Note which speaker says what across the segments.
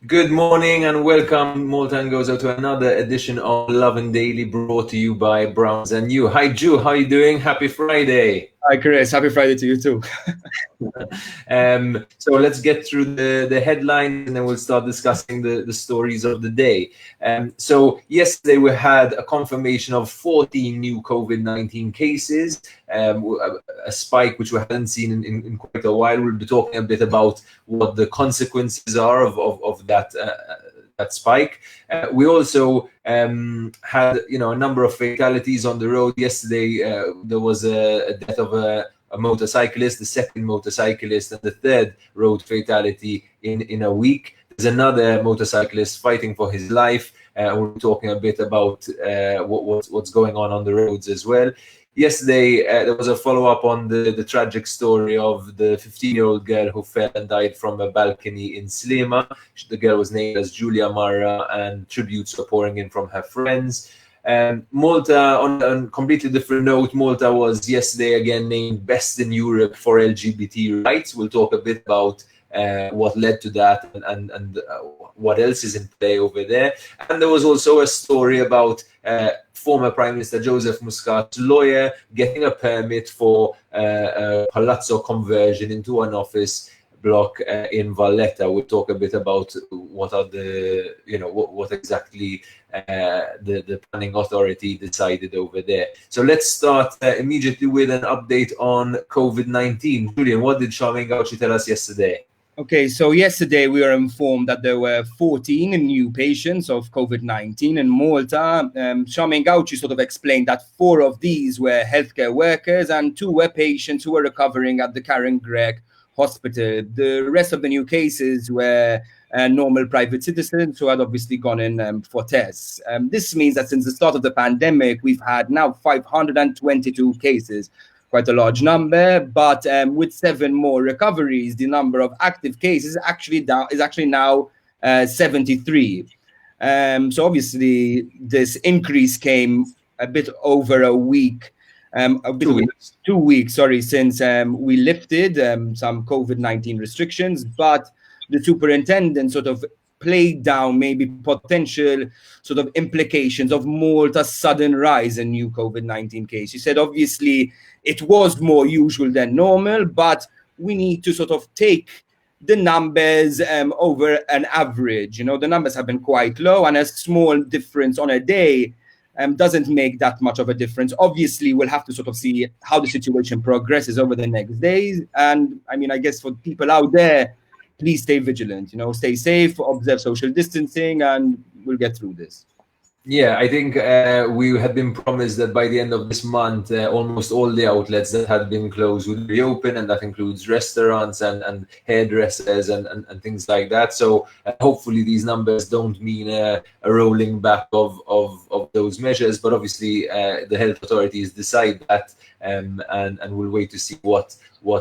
Speaker 1: Good morning and welcome, Malta and goes out to another edition of Lovin Daily, brought to you by Browns and You. Hi, Ju. How are you doing? Happy Friday.
Speaker 2: Hi, Chris. Happy Friday to you too.
Speaker 1: So let's get through the headlines and then we'll start discussing the stories of the day. So yesterday we had a confirmation of 14 new COVID-19 cases, a spike which we hadn't seen in quite a while. We'll be talking a bit about what the consequences are of that spike. We also had a number of fatalities on the road. Yesterday there was a death of a motorcyclist, the second motorcyclist, and the third road fatality in a week. There's another motorcyclist fighting for his life. We're talking a bit about what's going on the roads as well. Yesterday, there was a follow-up on the tragic story of the 15-year-old girl who fell and died from a balcony in Sliema. The girl was named as Myra, and tributes were pouring in from her friends. Malta, on a completely different note, Malta was yesterday again named Best in Europe for LGBT rights. We'll talk a bit about what led to that and what else is in play over there. And there was also a story about former Prime Minister Joseph Muscat's lawyer getting a permit for a palazzo conversion into an office block in Valletta. We'll talk a bit about what are what exactly the planning authority decided over there. So let's start immediately with an update on COVID-19. Julian, what did Charmaine Gauci tell us yesterday?
Speaker 2: Okay, so yesterday we were informed that there were 14 new patients of COVID-19 in Malta. Charmaine Gauci sort of explained that 4 of these were healthcare workers and 2 were patients who were recovering at the Karen Gregg Hospital. The rest of the new cases were normal private citizens who had obviously gone in for tests. This means that since the start of the pandemic, we've had now 522 cases. Quite a large number, but with 7 more recoveries, the number of active cases is actually now 73. So obviously, this increase came a bit over a week, 2 weeks, since we lifted some COVID-19 restrictions, but the superintendent sort of played down maybe potential sort of implications of Malta's sudden rise in new COVID-19 cases. He said, obviously, it was more usual than normal, but we need to sort of take the numbers over an average. The numbers have been quite low, and a small difference on a day doesn't make that much of a difference. Obviously, we'll have to sort of see how the situation progresses over the next days. And I mean, I guess for people out there, please stay vigilant, stay safe, observe social distancing, and we'll get through this.
Speaker 1: Yeah, I think we had been promised that by the end of this month, almost all the outlets that had been closed would reopen, and that includes restaurants and hairdressers and things like that. So hopefully these numbers don't mean a rolling back of those measures, but obviously the health authorities decide that, and we'll wait to see what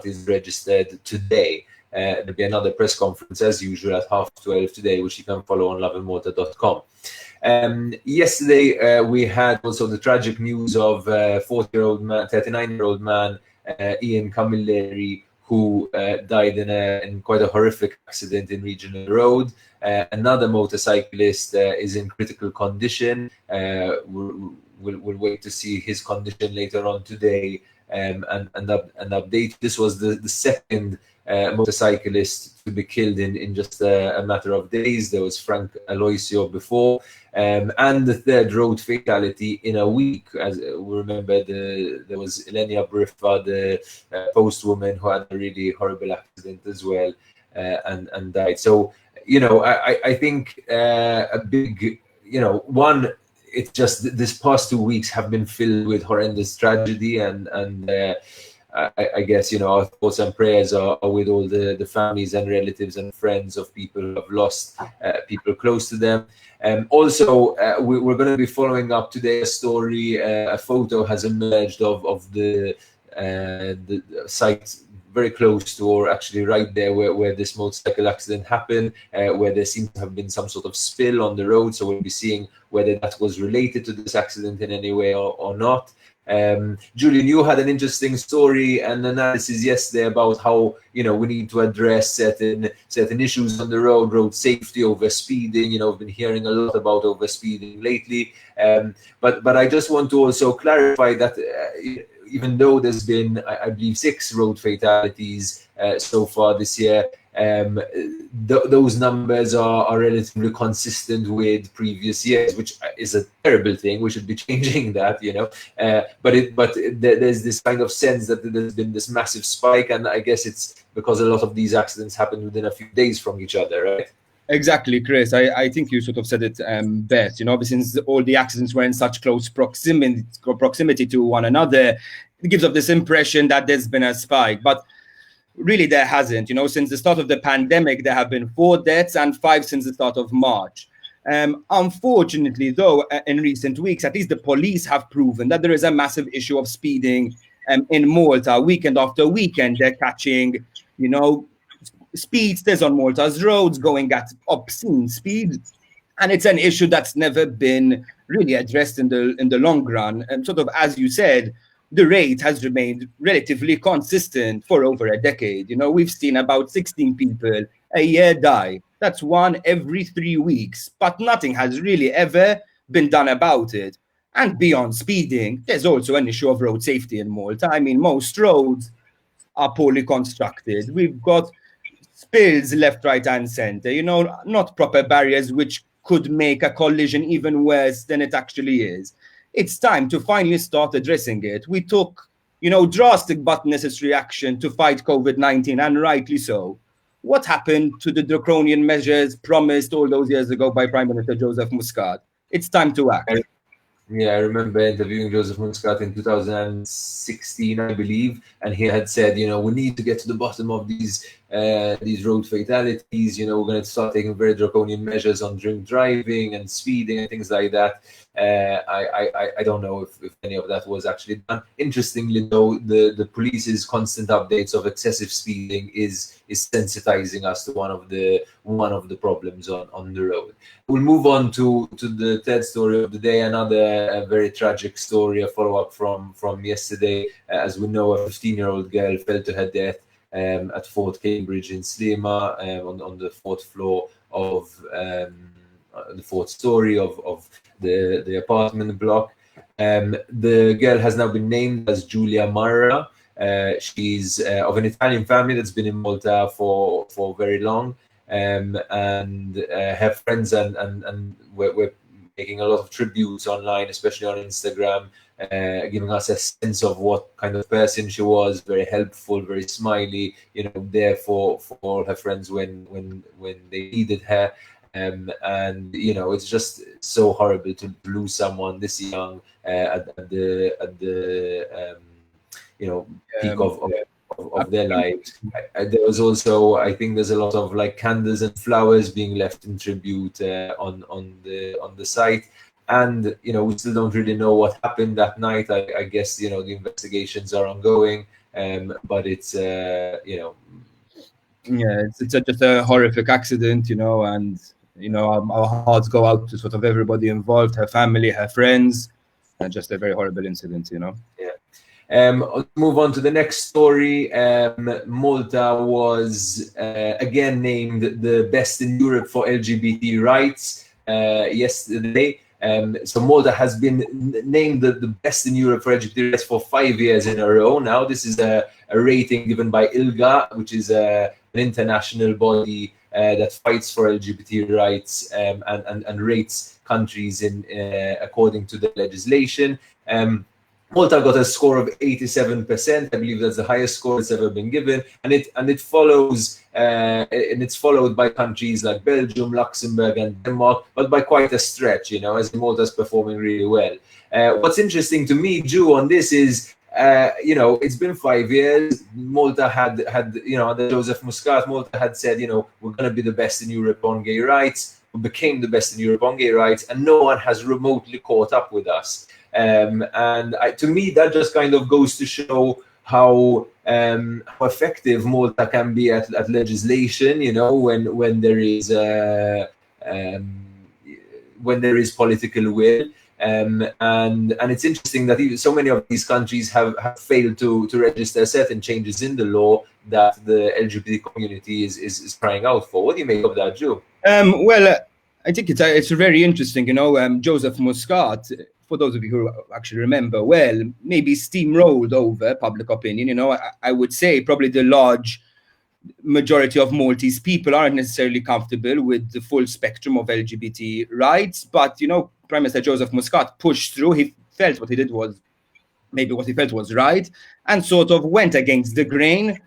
Speaker 1: is registered today. There'll be another press conference as usual at 12:30 today, which you can follow on lovinmalta.com. Yesterday, we had also the tragic news of 39-year-old man, Ian Camilleri, who died in quite a horrific accident in Regional Road. Another motorcyclist is in critical condition. We'll wait to see his condition later on today and update. This was the second motorcyclist to be killed in just a matter of days. There was Frank Aloisio before, and the third road fatality in a week. As we remember, there was Elenia Briffa, the postwoman, who had a really horrible accident as well, and died. So, I think a big, one, it's just this past 2 weeks have been filled with horrendous tragedy, and I guess, our thoughts and prayers are with all the families and relatives and friends of people who have lost people close to them. Also, we're going to be following up today a story. A photo has emerged of the site very close to, or actually right there where this motorcycle accident happened, where there seems to have been some sort of spill on the road. So we'll be seeing whether that was related to this accident in any way or not. Julian, you had an interesting story and analysis yesterday about how, you know, we need to address certain issues on the road safety, over speeding. You know, we've been hearing a lot about over speeding lately. But I just want to also clarify that even though there's been, I believe, 6 road fatalities so far this year, those numbers are relatively consistent with previous years, which is a terrible thing. We should be changing that, you know. But there's this kind of sense that there's been this massive spike, and I guess it's because a lot of these accidents happen within a few days from each other, right?
Speaker 2: Exactly, Chris. I think you sort of said it best. You know, since all the accidents were in such close proximity to one another, it gives off this impression that there's been a spike. But really, there hasn't. You know, since the start of the pandemic, there have been 4 deaths and 5 since the start of March. Unfortunately, though, in recent weeks, at least the police have proven that there is a massive issue of speeding in Malta. Weekend after weekend, they're catching, you know, speedsters on Malta's roads going at obscene speed, and it's an issue that's never been really addressed in the long run. And sort of, as you said, the rate has remained relatively consistent for over a decade. You know, we've seen about 16 people a year die. That's 1 every 3 weeks, but nothing has really ever been done about it. And beyond speeding, there's also an issue of road safety in Malta. I mean, most roads are poorly constructed. We've got spills left, right, and center, you know, not proper barriers, which could make a collision even worse than it actually is. It's time to finally start addressing it. We took, you know, drastic but necessary action to fight COVID-19, and rightly so. What happened to the draconian measures promised all those years ago by Prime Minister Joseph Muscat? It's time to act.
Speaker 1: Yeah, I remember interviewing Joseph Muscat in 2016, I believe, and he had said, you know, we need to get to the bottom of these road fatalities. You know, we're going to start taking very draconian measures on drink driving and speeding and things like that. I don't know if any of that was actually done. Interestingly, though, the police's constant updates of excessive speeding is sensitizing us to one of the problems on the road. We'll move on to the third story of the day, another very tragic story, a follow-up from yesterday. As we know, a 15-year-old girl fell to her death at Fort Cambridge in Sliema, on the 4th floor of the 4th story of the apartment block. The girl has now been named as Myra. She's of an Italian family that's been in Malta for very long. And her friends and we're making a lot of tributes online, especially on Instagram, giving us a sense of what kind of person she was. Very helpful, very smiley, you know, there for all her friends when they needed her. And you know, it's just so horrible to lose someone this young at the you know, peak of their lives. There was also, I think there's a lot of like candles and flowers being left in tribute on the site. And you know, we still don't really know what happened that night. I guess, you know, the investigations are ongoing, but it's you know,
Speaker 2: yeah, it's just a horrific accident, you know, and you know, our hearts go out to sort of everybody involved, her family, her friends, and just a very horrible incident, you know.
Speaker 1: Yeah. Let's move on to the next story. Malta was again named the best in Europe for LGBT rights yesterday. So Malta has been named the best in Europe for LGBT rights for 5 years in a row now. This is a rating given by ILGA, which is an international body that fights for LGBT rights and rates countries in according to the legislation. Malta got a score of 87%. I believe that's the highest score that's ever been given, and it follows and it's followed by countries like Belgium, Luxembourg, and Denmark, but by quite a stretch, you know, as Malta's performing really well. What's interesting to me, Drew, on this is, you know, it's been 5 years. Malta had you know, under Joseph Muscat, Malta had said, you know, we're going to be the best in Europe on gay rights. We became the best in Europe on gay rights, and no one has remotely caught up with us. To me, that just kind of goes to show how effective Malta can be at legislation. You know, when there is political will. And it's interesting that so many of these countries have failed to register certain changes in the law that the LGBT community is crying out for. What do you make of that, Joe?
Speaker 2: Well, I think it's very interesting. Joseph Muscat, for those of you who actually remember well, maybe steamrolled over public opinion. I would say probably the large majority of Maltese people aren't necessarily comfortable with the full spectrum of LGBT rights, but Prime Minister Joseph Muscat pushed through. He felt what he did was maybe what he felt was right, and sort of went against the grain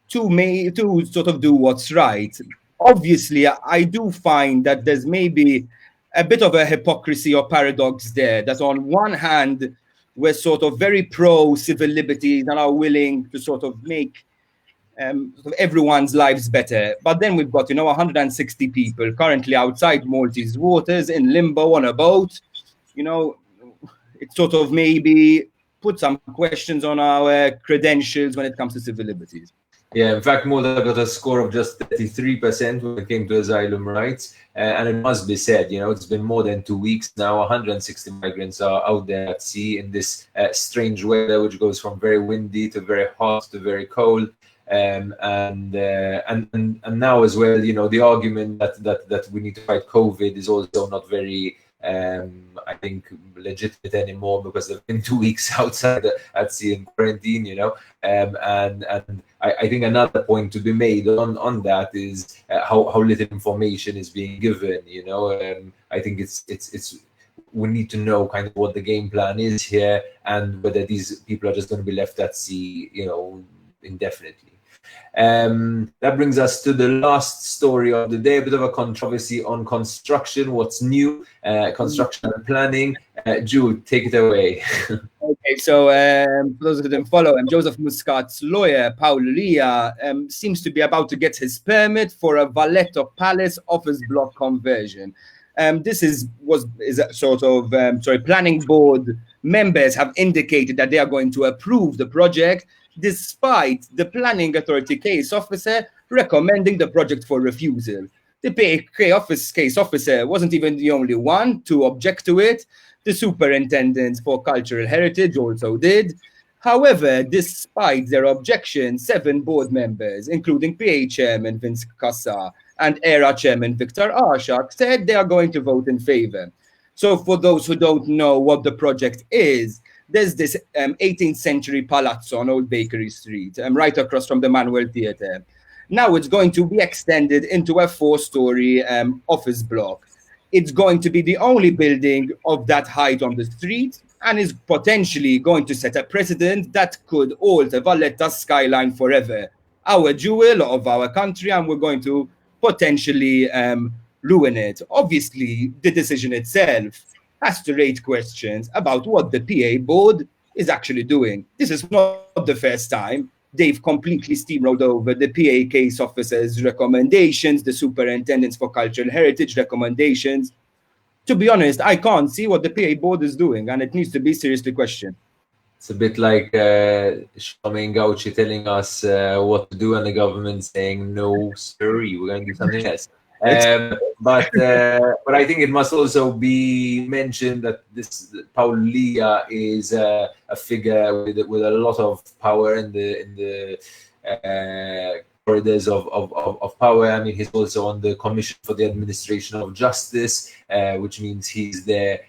Speaker 2: to sort of do what's right. Obviously, I do find that there's maybe a bit of a hypocrisy or paradox there, that on one hand, we're sort of very pro civil liberties and are willing to sort of make sort of everyone's lives better. But then we've got, 160 people currently outside Maltese waters in limbo on a boat. It sort of maybe put some questions on our credentials when it comes to civil liberties.
Speaker 1: Yeah, in fact, Malta got a score of just 33% when it came to asylum rights. And it must be said, it's been more than 2 weeks now. 160 migrants are out there at sea in this strange weather, which goes from very windy to very hot to very cold. And now as well, the argument that we need to fight COVID is also not very I think legitimate anymore, because they've been 2 weeks outside at sea in quarantine, and I think another point to be made on that is how little information is being given. I think it's we need to know kind of what the game plan is here, and whether these people are just going to be left at sea, indefinitely. That brings us to the last story of the day, a bit of a controversy on construction. What's new? Construction and planning. Jude, take it away.
Speaker 2: Okay, so for those who didn't follow, Joseph Muscat's lawyer, Paul Lia, seems to be about to get his permit for a Valletta Palace office block conversion. This is a sort of planning board members have indicated that they are going to approve the project, despite the planning authority case officer recommending the project for refusal. The PA case officer wasn't even the only one to object to it. The superintendent for cultural heritage also did. However, despite their objection, 7 board members, including PA chairman Vince Kassa and ERA chairman Victor Arshak, said they are going to vote in favor. So for those who don't know what the project is, there's this 18th century palazzo on Old Bakery Street, right across from the Manuel Theatre. Now it's going to be extended into a 4-story office block. It's going to be the only building of that height on the street, and is potentially going to set a precedent that could alter Valletta's skyline forever. Our jewel of our country, and we're going to potentially ruin it. Obviously, the decision itself has to raise questions about what the PA board is actually doing. This is not the first time they've completely steamrolled over the PA case officer's recommendations, the superintendents for cultural heritage recommendations. To be honest, I can't see what the PA board is doing, and it needs to be seriously questioned.
Speaker 1: It's a bit like Charmaine Gauci telling us what to do, and the government saying, no, sorry, we're going to do something else. But I think it must also be mentioned that this Paul Lia is a figure with a lot of power in the corridors of power. I mean, he's also on the Commission for the Administration of Justice, which means he's there.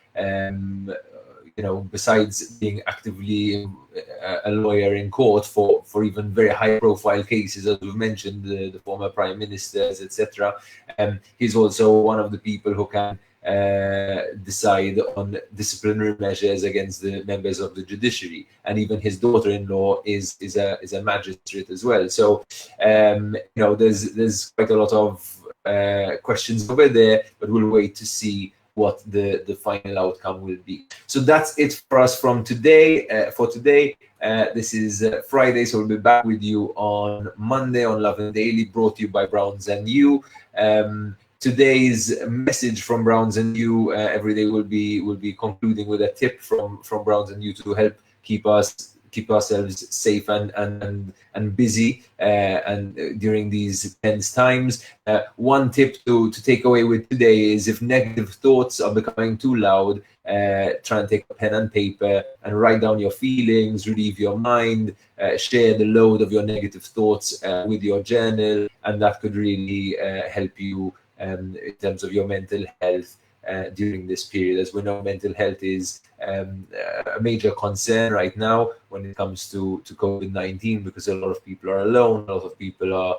Speaker 1: Besides being actively a lawyer in court for even very high-profile cases, as we've mentioned, the former prime ministers, etc. He's also one of the people who can decide on disciplinary measures against the members of the judiciary, and even his daughter-in-law is a magistrate as well. So there's quite a lot of questions over there, but we'll wait to see what the final outcome will be. So that's it for us from today. This is Friday, so we'll be back with you on Monday on Lovin Daily, brought to you by Browns and You. Today's message from Browns and You every day will be concluding with a tip from Browns and You to help keep us keep ourselves safe and busy and during these tense times. One tip to take away with today is, if negative thoughts are becoming too loud, try and take a pen and paper and write down your feelings, relieve your mind, share the load of your negative thoughts with your journal, and that could really help you in terms of your mental health during this period. As we know, mental health is a major concern right now when it comes to COVID-19, because a lot of people are alone, a lot of people are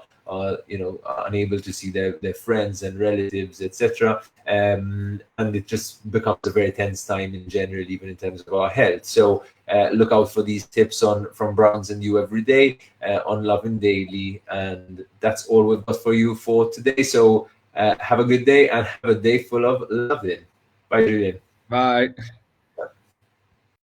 Speaker 1: unable to see their friends and relatives, etc. And it just becomes a very tense time in general, even in terms of our health. So look out for these tips from Browns and You every day on Lovin Daily, and that's all we've got for you for today. So have a good day and have a day full of loving. Bye, Julian.
Speaker 2: Bye.